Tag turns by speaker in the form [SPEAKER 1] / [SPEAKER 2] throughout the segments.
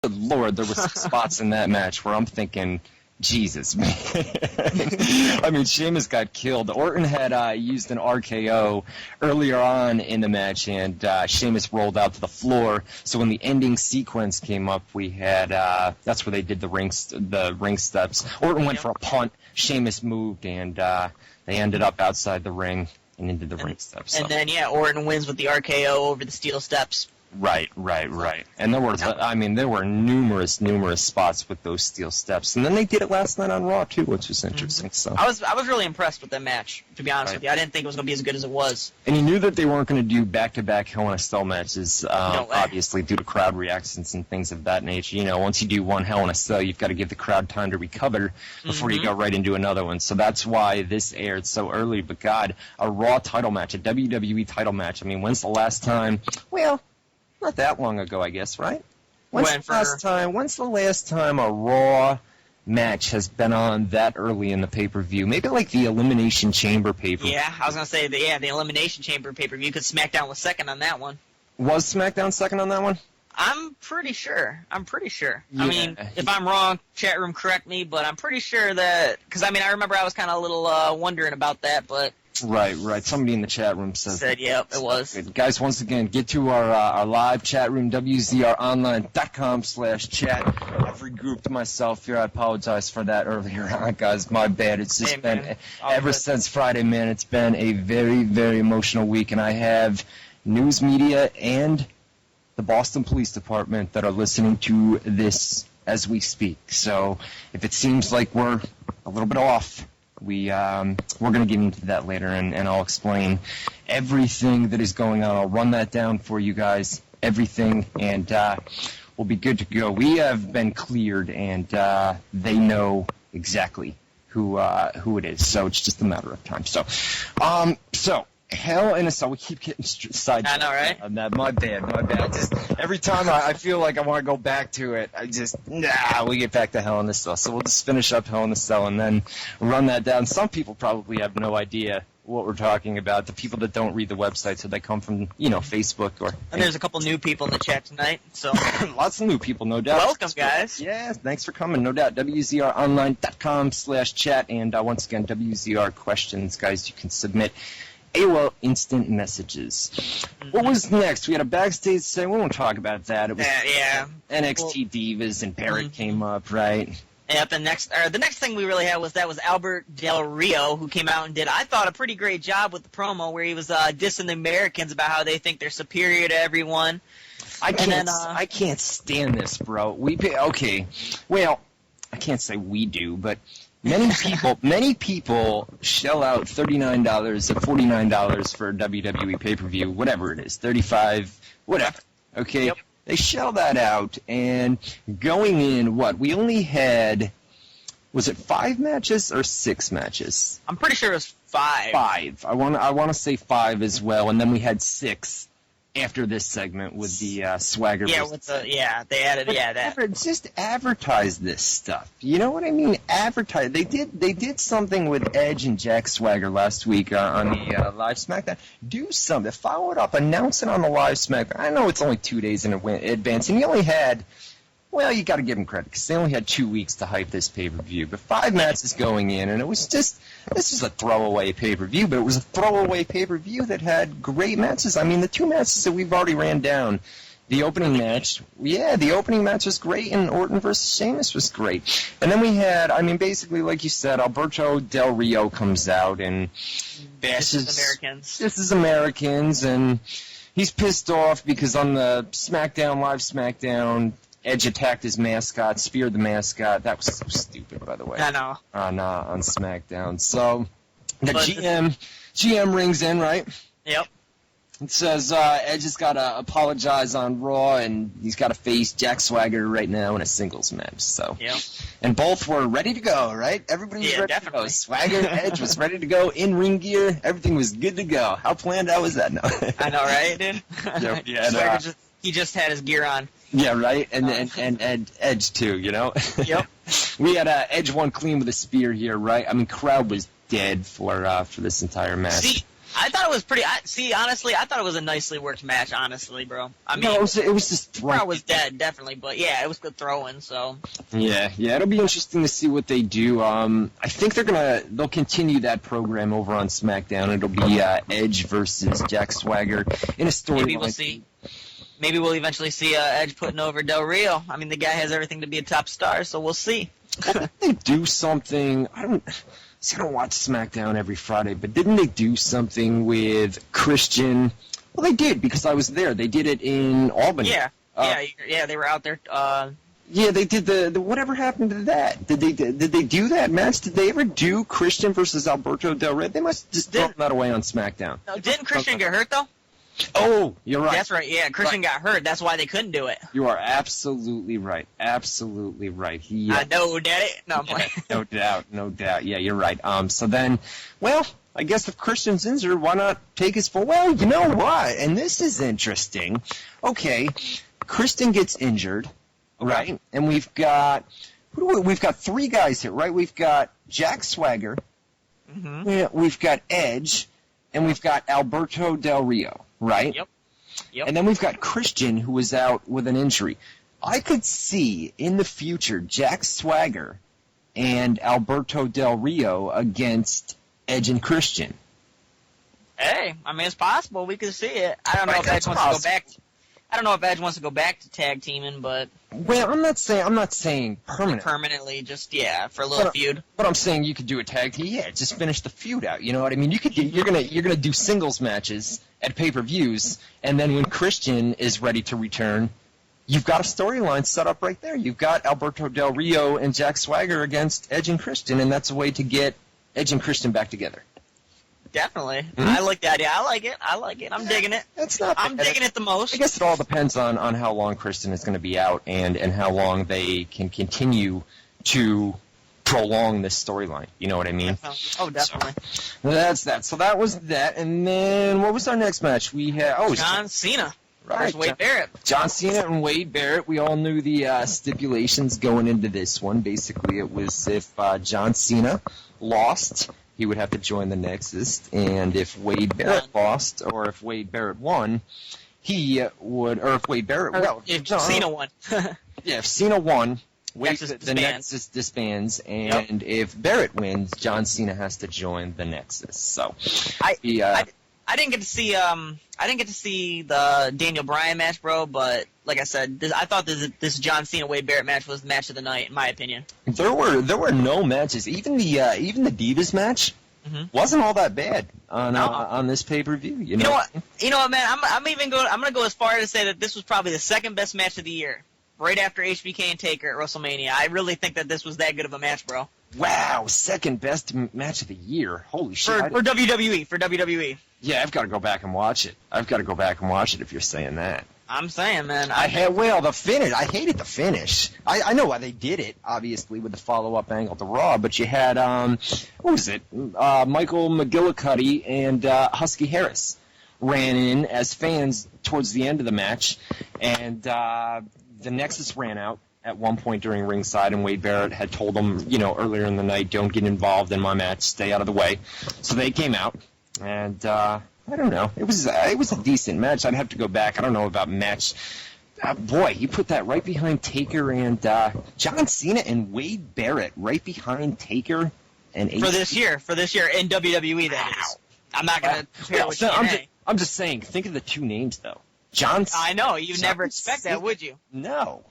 [SPEAKER 1] Good Lord, there was some spots in that match where I'm thinking, Jesus, man. I mean, Sheamus got killed. Orton had used an RKO earlier on in the match, and Sheamus rolled out to the floor. So when the ending sequence came up, we had that's where they did the ring steps. Orton went for a punt. Sheamus moved, and they ended up outside the ring and into the ring steps. So.
[SPEAKER 2] And then, Orton wins with the RKO over the steel steps.
[SPEAKER 1] Right. And there were numerous spots with those steel steps. And then they did it last night on Raw, too, which was interesting. So
[SPEAKER 2] I was really impressed with that match, to be honest with you. I didn't think it was going to be as good as it was.
[SPEAKER 1] And you knew that they weren't going to do back-to-back Hell in a Cell matches, obviously, due to crowd reactions and things of that nature. You know, once you do one Hell in a Cell, you've got to give the crowd time to recover before you go right into another one. So that's why this aired so early. But, God, a Raw title match, a WWE title match. I mean, when's the last time? Well, not that long ago, I guess, right? When's the last time a Raw match has been on that early in the pay-per-view? Maybe like the Elimination Chamber pay-per-view.
[SPEAKER 2] Yeah, I was going to say, the Elimination Chamber pay-per-view, because SmackDown was second on that one.
[SPEAKER 1] Was SmackDown second on that one?
[SPEAKER 2] I'm pretty sure.
[SPEAKER 1] Yeah.
[SPEAKER 2] I mean, if I'm wrong, chat room correct me, but I'm pretty sure that, because I remember I was kind of a little wondering about that, but...
[SPEAKER 1] Right. Somebody in the chat room said,
[SPEAKER 2] yep, it was.
[SPEAKER 1] Good. Guys, once again, get to our live chat room, WZROnline.com/chat. I've regrouped myself here. I apologize for that earlier on, guys. My bad. It's just ever since Friday, man, it's been a very, very emotional week, and I have news media and the Boston Police Department that are listening to this as we speak. So if it seems like we're a little bit off, we're going to get into that later, and I'll explain everything that is going on. I'll run that down for you guys, everything, and we'll be good to go. We have been cleared, and they know exactly who it is, so it's just a matter of time. So Hell in a Cell. We keep getting sidetracked.
[SPEAKER 2] I know, right?
[SPEAKER 1] On that. My bad. Just, every time I feel like I want to go back to it, we get back to Hell in a Cell. So we'll just finish up Hell in a Cell and then run that down. Some people probably have no idea what we're talking about. The people that don't read the website, so they come from, Facebook or...
[SPEAKER 2] And there's a couple new people in the chat tonight, so...
[SPEAKER 1] Lots of new people, no doubt.
[SPEAKER 2] Welcome, guys.
[SPEAKER 1] Yeah, thanks for coming, no doubt. WZROnline.com/chat, and once again, WZR questions, guys, you can submit AOL instant messages. What was next? We had a backstage segment. We won't talk about that. It was NXT Divas, and Barrett came up, right?
[SPEAKER 2] Yeah, the next thing we really had was Albert Del Rio, who came out and did, I thought, a pretty great job with the promo where he was dissing the Americans about how they think they're superior to everyone.
[SPEAKER 1] I can't stand this, bro. Well, I can't say we do, but many people shell out $39 or $49 for a WWE pay-per-view, whatever it is, $35, whatever. Okay.
[SPEAKER 2] Yep.
[SPEAKER 1] They shell that out, and going in, we only had, was it 5 matches or 6 matches?
[SPEAKER 2] I'm pretty sure it was 5.
[SPEAKER 1] 5. I want to say 5 as well, and then we had 6 after this segment with the Swagger.
[SPEAKER 2] Yeah, they added that.
[SPEAKER 1] Just advertise this stuff. You know what I mean? Advertise. They did something with Edge and Jack Swagger last week on the live SmackDown. Do something. Follow it up. Announce it on the live SmackDown. I know it's only 2 days in advance, and you only had... Well, you got to give them credit because they only had 2 weeks to hype this pay-per-view. But 5 matches going in, and it was just... This is a throwaway pay-per-view, but it was a throwaway pay-per-view that had great matches. I mean, the 2 matches that we've already ran down, the opening match was great, and Orton versus Sheamus was great. And then we had, basically, like you said, Alberto Del Rio comes out and bashes... This is Americans, and he's pissed off because on the live SmackDown... Edge attacked his mascot, speared the mascot. That was so stupid, by the way.
[SPEAKER 2] I know.
[SPEAKER 1] On SmackDown. So, the GM rings in, right?
[SPEAKER 2] Yep.
[SPEAKER 1] It says Edge has got to apologize on Raw, and he's got to face Jack Swagger right now in a singles match. So,
[SPEAKER 2] yep.
[SPEAKER 1] And both were ready to go, right? Everybody was ready to go. Swagger and Edge was ready to go in ring gear. Everything was good to go. How planned out was that? No.
[SPEAKER 2] I know, right, dude?
[SPEAKER 1] Yep. Yeah,
[SPEAKER 2] Swagger he just had his gear on.
[SPEAKER 1] Yeah, right, and Edge too, you know.
[SPEAKER 2] Yep.
[SPEAKER 1] We had Edge won clean with a spear here, right? Crowd was dead for this entire match.
[SPEAKER 2] See, I thought it was pretty. Honestly, I thought it was a nicely worked match. Honestly, bro. I mean,
[SPEAKER 1] no, it was just throwing.
[SPEAKER 2] Crowd was dead, definitely, but yeah, it was good throwing. So
[SPEAKER 1] Yeah, it'll be interesting to see what they do. I think they'll continue that program over on SmackDown. It'll be Edge versus Jack Swagger in a storyline.
[SPEAKER 2] maybe we'll see. Maybe we'll eventually see Edge putting over Del Rio. I mean, the guy has everything to be a top star, so we'll see.
[SPEAKER 1] Well, they do something. I don't watch SmackDown every Friday, but didn't they do something with Christian? Well, they did, because I was there. They did it in Albany.
[SPEAKER 2] Yeah, they were out there.
[SPEAKER 1] Yeah, they did the whatever happened to that? Did they do that match? Did they ever do Christian versus Alberto Del Rio? They must just throw that away on SmackDown.
[SPEAKER 2] No, didn't Christian get hurt though?
[SPEAKER 1] Oh, you're right.
[SPEAKER 2] That's right. Yeah, Christian got hurt. That's why they couldn't do it.
[SPEAKER 1] You are absolutely right. Absolutely right.
[SPEAKER 2] I know, Daddy. No, I'm playing.
[SPEAKER 1] No doubt. Yeah, you're right. So then, well, I guess if Christian's injured, why not take his full? Well, you know what? And this is interesting. Okay, Christian gets injured, right? And we've got three guys here, right? We've got Jack Swagger, we've got Edge, and we've got Alberto Del Rio, right?
[SPEAKER 2] Yep.
[SPEAKER 1] And then we've got Christian, who was out with an injury. I could see in the future Jack Swagger and Alberto Del Rio against Edge and Christian.
[SPEAKER 2] Hey, I mean, it's possible. We could see it. I don't know if Edge wants to go back. I don't know if Edge wants to go back to tag teaming, but
[SPEAKER 1] well, I'm not saying
[SPEAKER 2] permanently, just for a little feud.
[SPEAKER 1] But I'm saying you could do a tag team. Yeah, just finish the feud out. You know what I mean? You're gonna do singles matches at pay-per-views, and then when Christian is ready to return, you've got a storyline set up right there. You've got Alberto Del Rio and Jack Swagger against Edge and Christian, and that's a way to get Edge and Christian back together.
[SPEAKER 2] Definitely. I like the idea. I like it. I'm digging it. I'm digging it the most.
[SPEAKER 1] I guess it all depends on how long Christian is going to be out and how long they can continue to prolong this storyline. You know what I mean?
[SPEAKER 2] Oh, definitely.
[SPEAKER 1] So, that's that. So that was that. And then what was our next match? We had
[SPEAKER 2] John Cena.
[SPEAKER 1] Right,
[SPEAKER 2] Wade Barrett.
[SPEAKER 1] John Cena and Wade Barrett. We all knew the stipulations going into this one. Basically, it was if John Cena lost, he would have to join the Nexus, and if Wade Barrett lost, or if Wade Barrett won, he would, or if Wade Barrett,
[SPEAKER 2] Cena won.
[SPEAKER 1] Yeah, if Cena won, the Nexus disbands, and if Barrett wins, John Cena has to join the Nexus. So,
[SPEAKER 2] I didn't get to see the Daniel Bryan match, bro. But like I said, I thought this John Cena Wade Barrett match was the match of the night, in my opinion.
[SPEAKER 1] There were no matches. Even the Divas match wasn't all that bad on this pay-per-view. You know
[SPEAKER 2] what, man? I'm gonna go as far as to say that this was probably the second best match of the year, right after HBK and Taker at WrestleMania. I really think that this was that good of a match, bro.
[SPEAKER 1] Wow, second best match of the year. Holy shit.
[SPEAKER 2] For WWE.
[SPEAKER 1] Yeah, I've got to go back and watch it. If you're saying that.
[SPEAKER 2] I'm saying, man.
[SPEAKER 1] The finish. I hated the finish. I know why they did it, obviously, with the follow-up angle to Raw, but you had, what was it? Michael McGillicuddy and Husky Harris ran in as fans towards the end of the match, and the Nexus ran out at one point during ringside, and Wade Barrett had told them, earlier in the night, don't get involved in my match, stay out of the way. So they came out, and I don't know. It was a decent match. I'd have to go back. I don't know about match. Boy, you put that right behind Taker and John Cena and Wade Barrett right behind Taker and
[SPEAKER 2] for this year in WWE. That is. I'm not gonna compare it with TNA.
[SPEAKER 1] I'm just saying. Think of the two names though. John Cena.
[SPEAKER 2] I know you'd never expect that, would you?
[SPEAKER 1] No.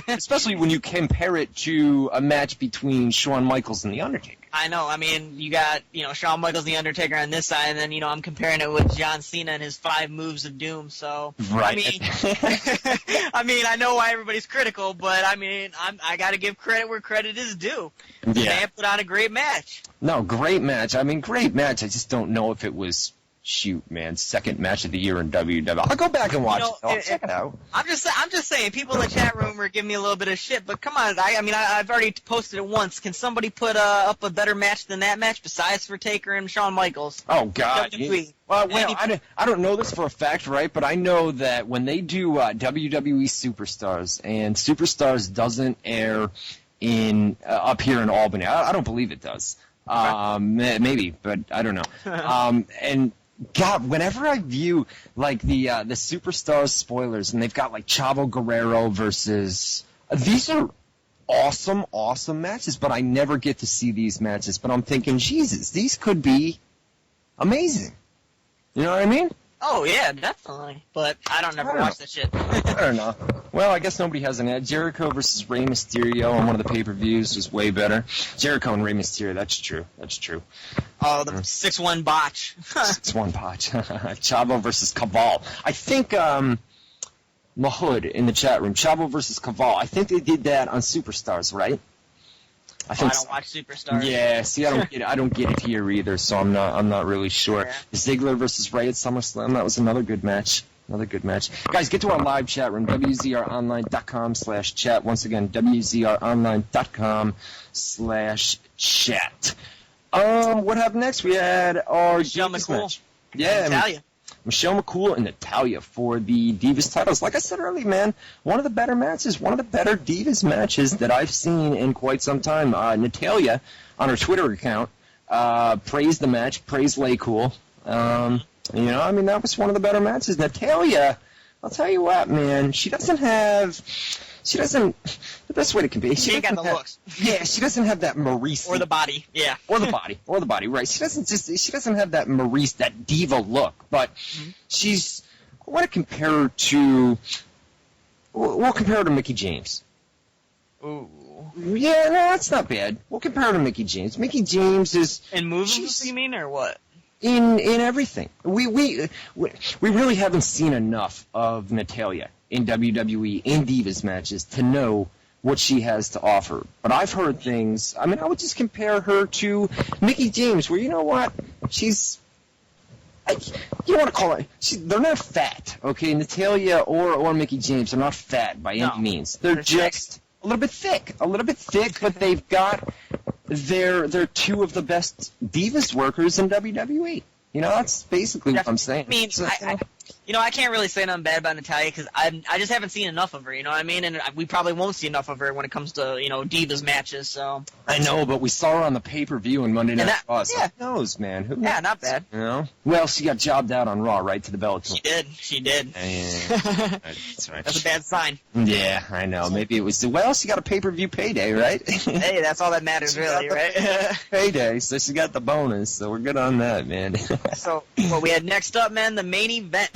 [SPEAKER 1] Especially when you compare it to a match between Shawn Michaels and The Undertaker.
[SPEAKER 2] I know. I mean, you got Shawn Michaels and The Undertaker on this side, and then I'm comparing it with John Cena and his 5 moves of doom. So
[SPEAKER 1] right.
[SPEAKER 2] I mean, I know why everybody's critical, but I got to give credit where credit is due.
[SPEAKER 1] Yeah.
[SPEAKER 2] They put on a great match.
[SPEAKER 1] No, great match. Great match. I just don't know if it was. Shoot, man, second match of the year in WWE. I'll go back and watch it. I'll check it out.
[SPEAKER 2] I'm just saying, people in the chat room are giving me a little bit of shit, but come on, I've already posted it once. Can somebody put up a better match than that match besides for Taker and Shawn Michaels?
[SPEAKER 1] Oh God. I don't know this for a fact, right? But I know that when they do WWE Superstars, and Superstars doesn't air up here in Albany. I don't believe it does. Maybe, but I don't know. And God, whenever I view like the Superstars spoilers, and they've got like Chavo Guerrero versus these are awesome matches, but I never get to see these matches. But I'm thinking, Jesus, these could be amazing. You know what I mean?
[SPEAKER 2] Oh, yeah, definitely. But I don't never watch that shit.
[SPEAKER 1] I don't know. Well, I guess nobody has an ad. Jericho versus Rey Mysterio on one of the pay-per-views was way better. Jericho and Rey Mysterio, that's true.
[SPEAKER 2] Oh, the 6-1 botch.
[SPEAKER 1] 6-1 botch. Chavo versus Caval. I think Mahood in the chat room, Chavo versus Caval, I think they did that on Superstars, right?
[SPEAKER 2] I don't watch Superstars.
[SPEAKER 1] Yeah, see, I don't get it here either, so I'm not really sure. Yeah. Ziggler versus Ray at SummerSlam, that was another good match. Guys, get to our live chat room, WZROnline.com/chat. Once again, WZROnline.com/chat. What happened next? We had our
[SPEAKER 2] Michelle McCool.
[SPEAKER 1] Match. Yeah,
[SPEAKER 2] Natalia.
[SPEAKER 1] Michelle McCool and Natalia for the Divas titles. Like I said earlier, man, one of the better matches, one of the better Divas matches that I've seen in quite some time. Natalia, on her Twitter account, praised the match, praised Lay Cool. That was one of the better matches. Natalia, I'll tell you what, man, the best way to compare.
[SPEAKER 2] She ain't got the looks.
[SPEAKER 1] Yeah, she doesn't have that Maurice.
[SPEAKER 2] Or the body, yeah.
[SPEAKER 1] Or the body, right. She doesn't have that Maurice, that diva look, but I want to compare her to, we'll compare her to Mickie James.
[SPEAKER 2] Ooh.
[SPEAKER 1] Yeah, no, that's not bad. We'll compare her to Mickie James. Mickie James is...
[SPEAKER 2] In movies, you mean, or what?
[SPEAKER 1] In everything. We really haven't seen enough of Natalia in WWE in Divas matches to know what she has to offer. But I've heard things. I would just compare her to Mickie James, where, you know what, you want to call it, they're not fat, okay? Natalia or Mickie James are not fat by any means. They're just a little bit thick, but they've got, they're two of the best Divas workers in WWE. That's basically what I'm saying.
[SPEAKER 2] I can't really say nothing bad about Natalia because I just haven't seen enough of her, you know what I mean? And we probably won't see enough of her when it comes to, Divas matches, so.
[SPEAKER 1] I know, but we saw her on the pay-per-view on Monday Night Raw. So who knows, man? Who knows?
[SPEAKER 2] Yeah, not bad.
[SPEAKER 1] Well, she got jobbed out on Raw, right, to the Bellator.
[SPEAKER 2] She did.
[SPEAKER 1] Yeah. That's right.
[SPEAKER 2] That's a bad sign.
[SPEAKER 1] Yeah, I know. Maybe it was, she got a pay-per-view payday, right?
[SPEAKER 2] Hey, that's all that matters, really, right?
[SPEAKER 1] Payday, so she got the bonus, so we're good on that, man.
[SPEAKER 2] So, what we had next up, man, the main event.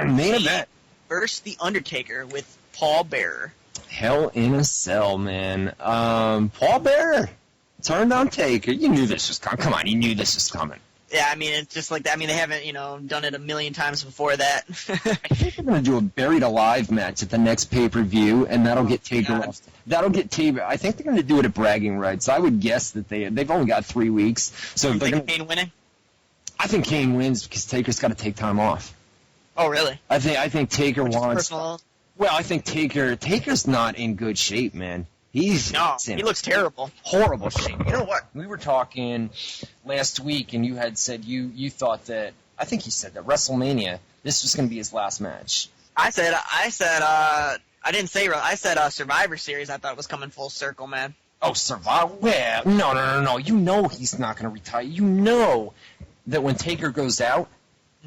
[SPEAKER 1] Main event.
[SPEAKER 2] Versus The Undertaker with Paul Bearer.
[SPEAKER 1] Hell in a Cell, man. Paul Bearer turned on Taker. You knew this was coming. Come on, you knew this was coming.
[SPEAKER 2] Yeah, it's just like that. They haven't, done it a million times before that.
[SPEAKER 1] I think they're going to do a Buried Alive match at the next pay-per-view, and that'll get Taker off. That'll get Taker. I think they're going to do it at Bragging Rights. I would guess that they've only got 3 weeks. So
[SPEAKER 2] you think Kane winning?
[SPEAKER 1] I think Kane wins because Taker's got to take time off.
[SPEAKER 2] Oh, really?
[SPEAKER 1] I think Taker wants.
[SPEAKER 2] Personal?
[SPEAKER 1] Well, I think Taker's not in good shape, man. He
[SPEAKER 2] looks terrible.
[SPEAKER 1] Horrible shape. You know what? We were talking last week, and you had said you thought that, I think you said that WrestleMania, this was going to be his last match.
[SPEAKER 2] I said, I didn't say, I said Survivor Series. I thought it was coming full circle, man.
[SPEAKER 1] Oh, Survivor? Well, no. You know he's not going to retire. You know that when Taker goes out,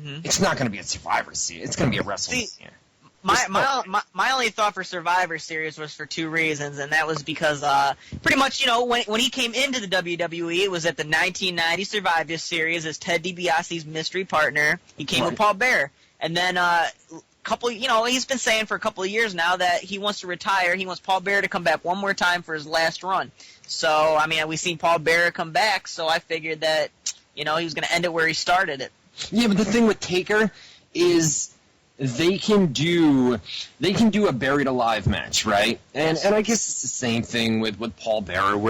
[SPEAKER 1] it's not going to be a Survivor Series. It's going to be a WrestleMania.
[SPEAKER 2] My only thought for Survivor Series was for 2 reasons, and that was because pretty much, when he came into the WWE, it was at the 1990 Survivor Series as Ted DiBiase's mystery partner. He came with Paul Bearer. And then he's been saying for a couple of years now that he wants to retire. He wants Paul Bearer to come back one more time for his last run. So, we've seen Paul Bearer come back, so I figured that, he was going to end it where he started it.
[SPEAKER 1] Yeah, but the thing with Taker is they can do a Buried Alive match, right? And I guess it's the same thing with Paul Bearer, where